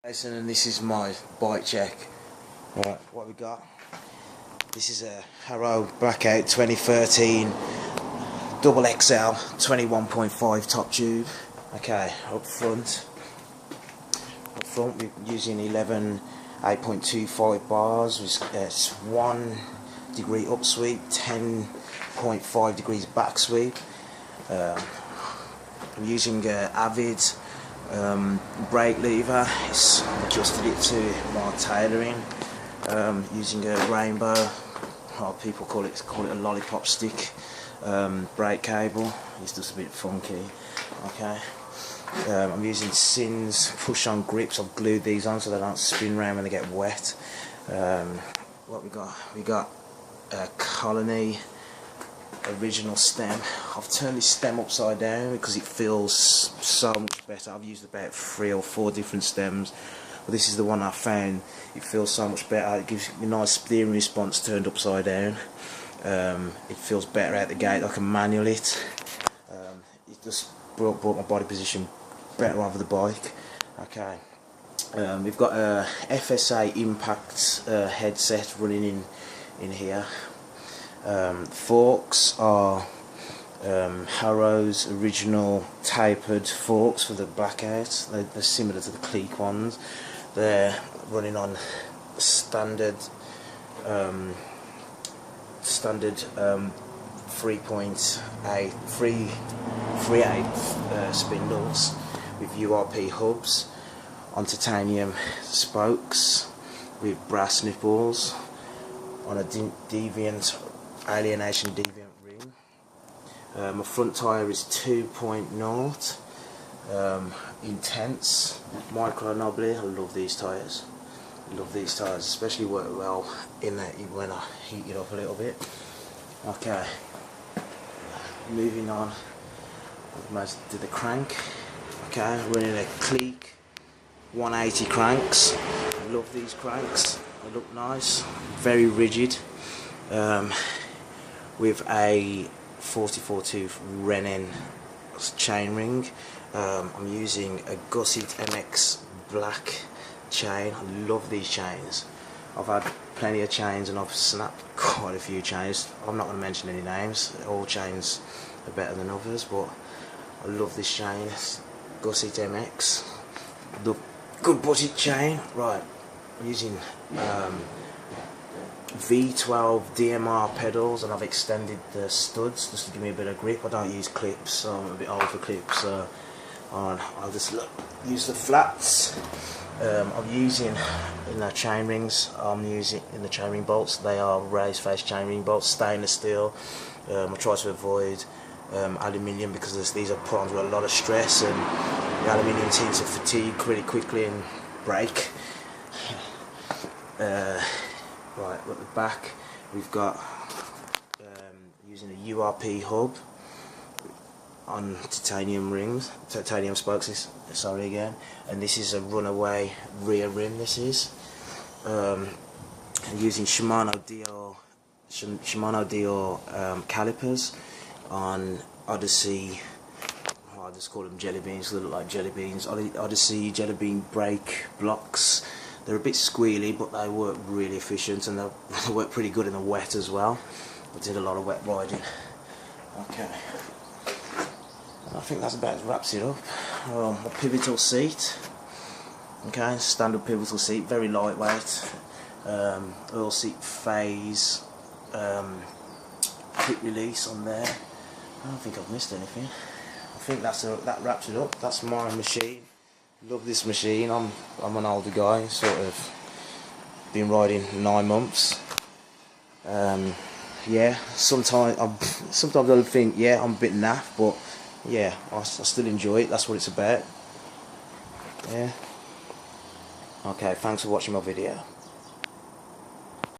Jason, and this is my bike check. Right, what we got? This is a Haro Blackout 2013 double XL 21.5 top tube. Okay, up front we're using 11 8.25 bars with 1 degree up sweep, 10.5 degrees back sweep. I'm using Avid brake lever. It's adjusted it to my tailoring. Using a rainbow, people call it a lollipop stick brake cable. It's just a bit funky. Okay. I'm using Sins push-on grips. I've glued these on so they don't spin round when they get wet. What we got? We got a Colony original stem. I've turned this stem upside down because it feels so much better. I've used about 3 or 4 different stems, but this is the one I found. It feels so much better. It gives you a nice steering response turned upside down. It feels better out the gate. I can manual it. It just brought my body position better over the bike. Okay. We've got a FSA Impact headset running in here. Forks are Haro's original tapered forks for the Blackout. They're similar to the Clique ones. They're running on standard 3.8 spindles with URP hubs on titanium spokes with brass nipples on a alienation deviant ring. My front tyre is 2.0 intense micro knobbly. I love these tyres. Especially work well in that when I heat it up a little bit. Okay, moving on to the crank. Okay, running a Clique 180 cranks. I love these cranks. They look nice, very rigid. With a 44 tooth Renin chain ring. I'm using a Gusset MX black chain. I love these chains. I've had plenty of chains and I've snapped quite a few chains. I'm not going to mention any names. All chains are better than others, but I love this chain. It's Gusset MX. Good budget chain. Right, I'm using V12 DMR pedals, and I've extended the studs just to give me a bit of grip. I don't use clips, so I'm a bit old for clips, so I'll just use the flats. I'm using in the chain rings, I'm using in the chain ring bolts, they are raised face chain ring bolts, stainless steel. I try to avoid aluminium because these are put under a lot of stress, and the aluminium tends to fatigue pretty quickly and break. Right, at the back we've got using a URP hub on titanium spokes, sorry again, and this is a runaway rear rim. This is using Shimano Dior calipers on Odyssey. I just call them jelly beans, they look like jelly beans. Odyssey jelly bean brake blocks. They're a bit squealy, but they work really efficient, and they work pretty good in the wet as well. I did a lot of wet riding. Okay, I think that's about wraps it up. A pivotal seat. Okay, standard pivotal seat, very lightweight. Oil seat phase, quick release on there. I don't think I've missed anything. I think that wraps it up. That's my machine. Love this machine. I'm an older guy, sort of been riding 9 months. Yeah, sometimes I think, yeah, I'm a bit naff, but yeah, I still enjoy it. That's what it's about. Yeah. Okay, thanks for watching my video.